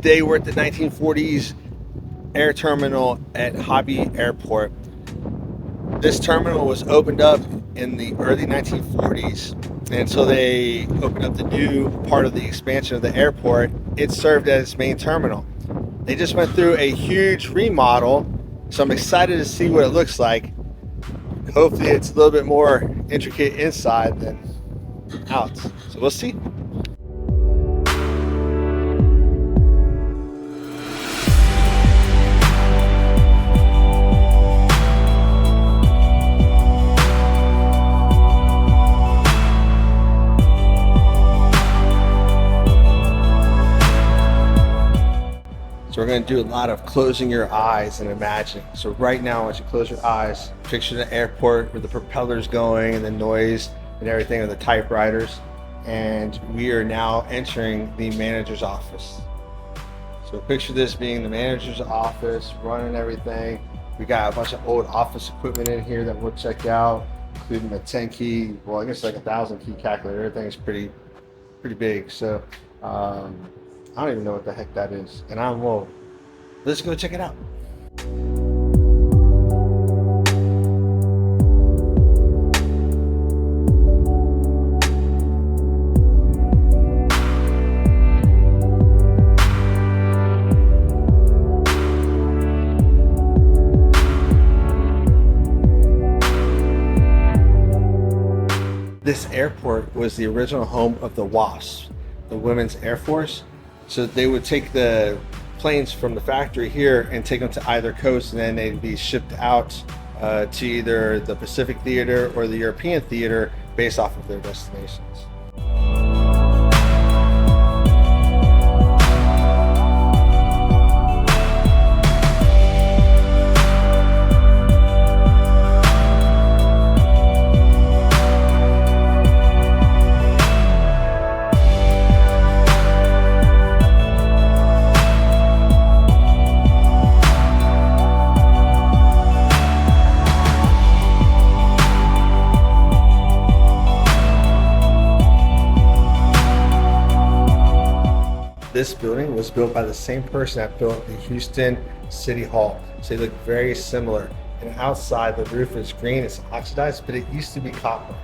Today we're at the 1940s air terminal at Hobby Airport. This terminal was opened up in the early 1940s, and so they opened up the new part of the expansion of the airport. It served as its main terminal. They just went through a huge remodel, so I'm excited to see what it looks like. Hopefully it's a little bit more intricate inside than out, so we'll see. So we're going to do a lot of closing your eyes and imagining. So right now, once you close your eyes, picture the airport with the propellers going and the noise and everything of the typewriters. And we are now entering the manager's office. So picture this being the manager's office, running everything. We got a bunch of old office equipment in here that we'll check out, including a 10 key, well, I guess like 1,000 key calculator. Everything is pretty big. So, I don't even know what the heck that is, and let's go check it out. This airport was the original home of the WASP, the Women's Air Force. So they would take the planes from the factory here and take them to either coast, and then they'd be shipped out to either the Pacific Theater or the European Theater based off of their destinations. This building was built by the same person that built the Houston City Hall. So they look very similar. And outside the roof is green, it's oxidized, but it used to be copper.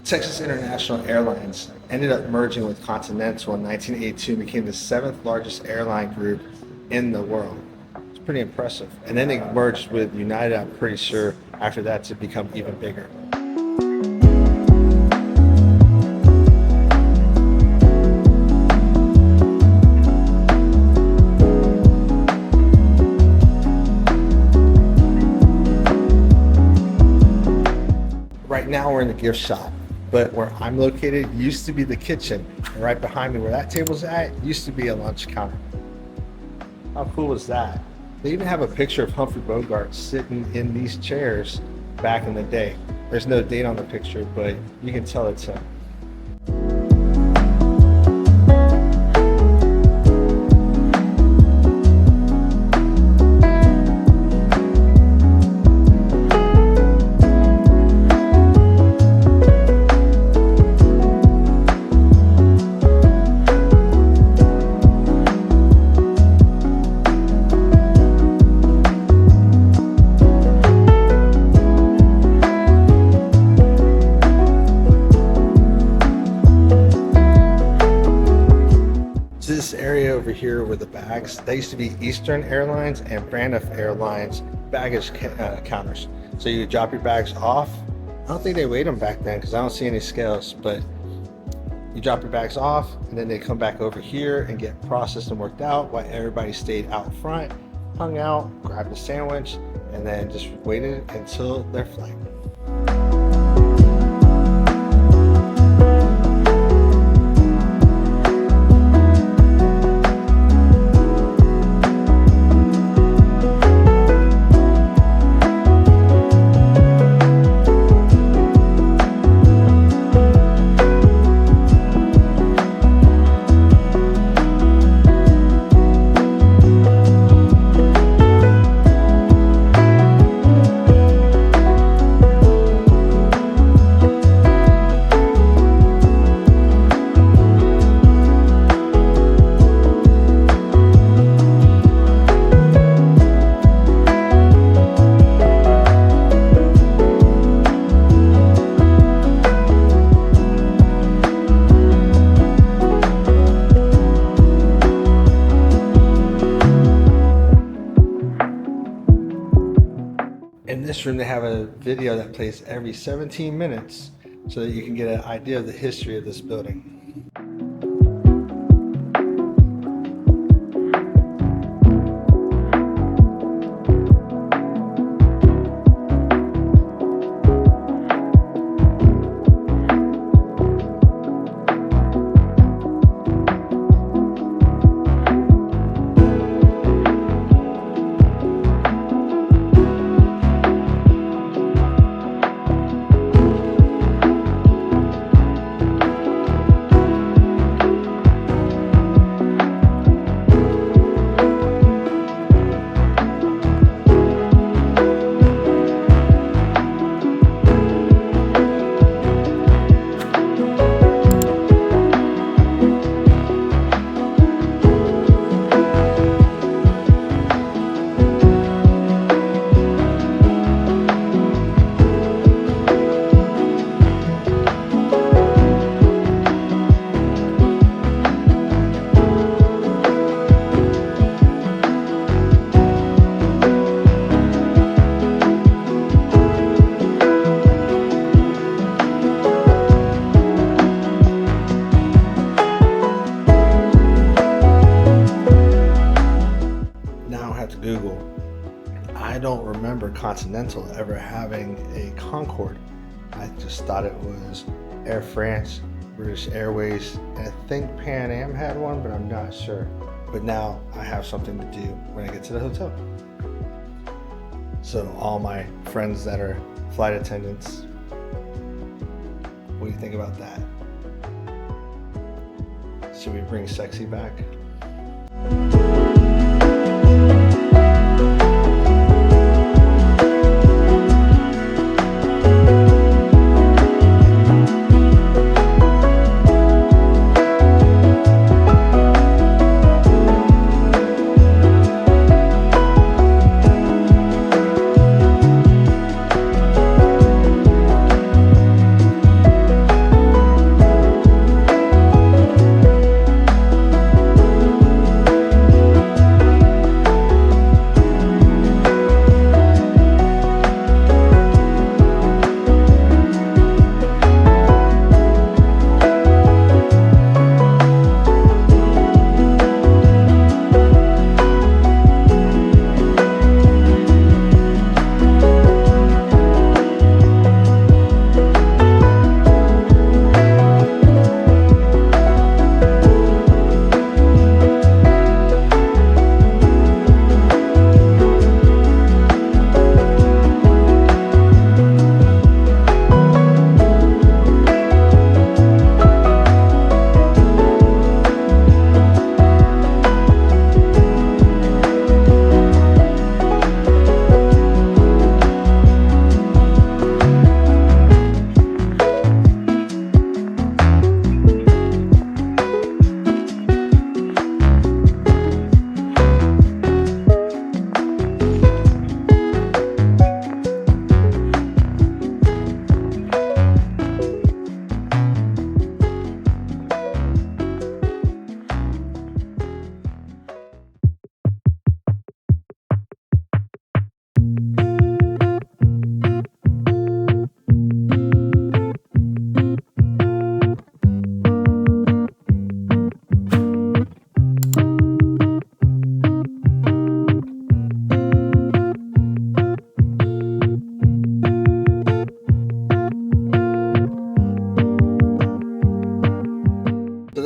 Texas International Airlines ended up merging with Continental in 1982 and became the 7th largest airline group in the world. It's pretty impressive. And then they merged with United, I'm pretty sure, after that to become even bigger. Right now we're in the gift shop. But where I'm located used to be the kitchen, and right behind me where that table's at used to be a lunch counter. How cool is that? They even have a picture of Humphrey Bogart sitting in these chairs back in the day. There's no date on the picture, but you can tell it's him. Over here with the bags, they used to be Eastern Airlines and Braniff Airlines baggage counters. So you drop your bags off don't think they weighed them back then because I don't see any scales, but you drop your bags off and then they come back over here and get processed and worked out while everybody stayed out front, hung out, grabbed a sandwich, and then just waited until their flight. In this room, they have a video that plays every 17 minutes so that you can get an idea of the history of this building. Google. I don't remember Continental ever having a Concorde. I just thought it was Air France, British Airways, and I think Pan Am had one, but I'm not sure. But now I have something to do when I get to the hotel. So all my friends that are flight attendants, what do you think about that? Should we bring sexy back?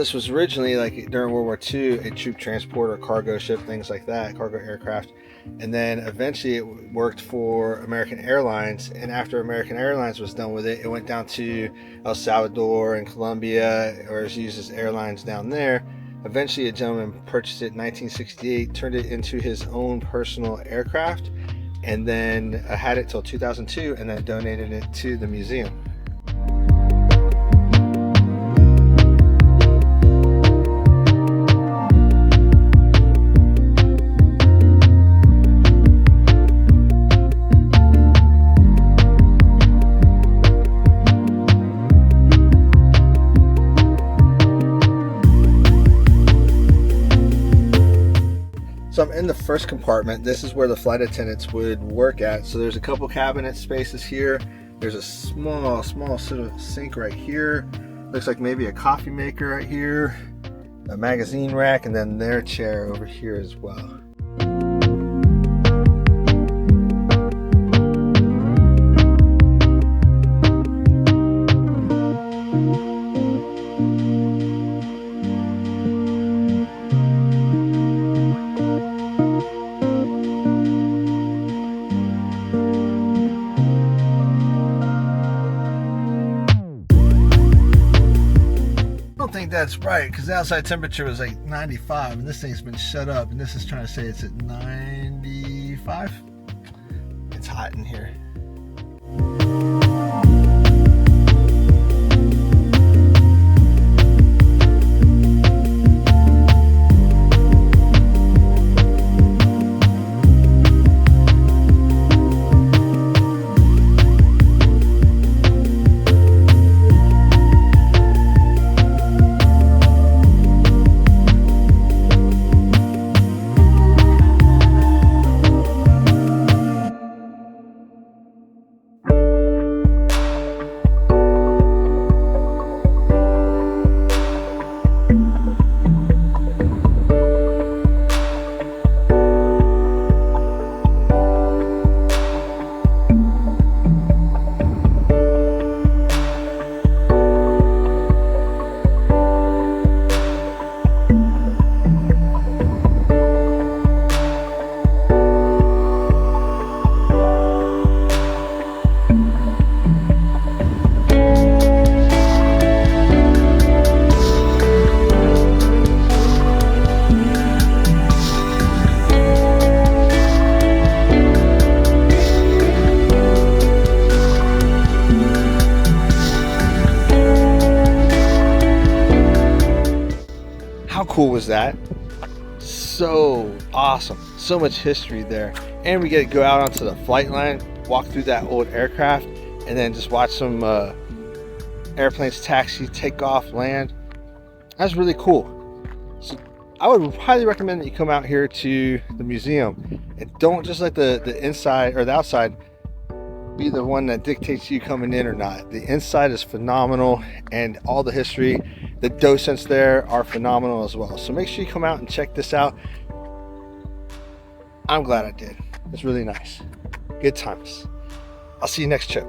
this was originally, like during World War II, a troop transporter, cargo ship, things like that, cargo aircraft. And then eventually it worked for American Airlines. And after American Airlines was done with it, it went down to El Salvador and Colombia, or is used as airlines down there. Eventually a gentleman purchased it in 1968, turned it into his own personal aircraft, and then had it till 2002, and then donated it to the museum. So I'm in the first compartment. This is where the flight attendants would work at. So there's a couple cabinet spaces here. There's a small sort of sink right here. Looks like maybe a coffee maker right here, a magazine rack, and then their chair over here as well. I don't think that's right, because the outside temperature was like 95 and this thing's been shut up, and this is trying to say it's at 95. It's hot in here. How cool was that? So awesome. So much history there. And we get to go out onto the flight line, walk through that old aircraft, and then just watch some airplanes taxi, take off, land. That's really cool. So I would highly recommend that you come out here to the museum and don't just let the inside or the outside be the one that dictates you coming in or not. The inside is phenomenal, and all the history, the docents there are phenomenal as well. So make sure you come out and check this out. I'm glad I did. It's really nice. Good times. I'll see you next trip.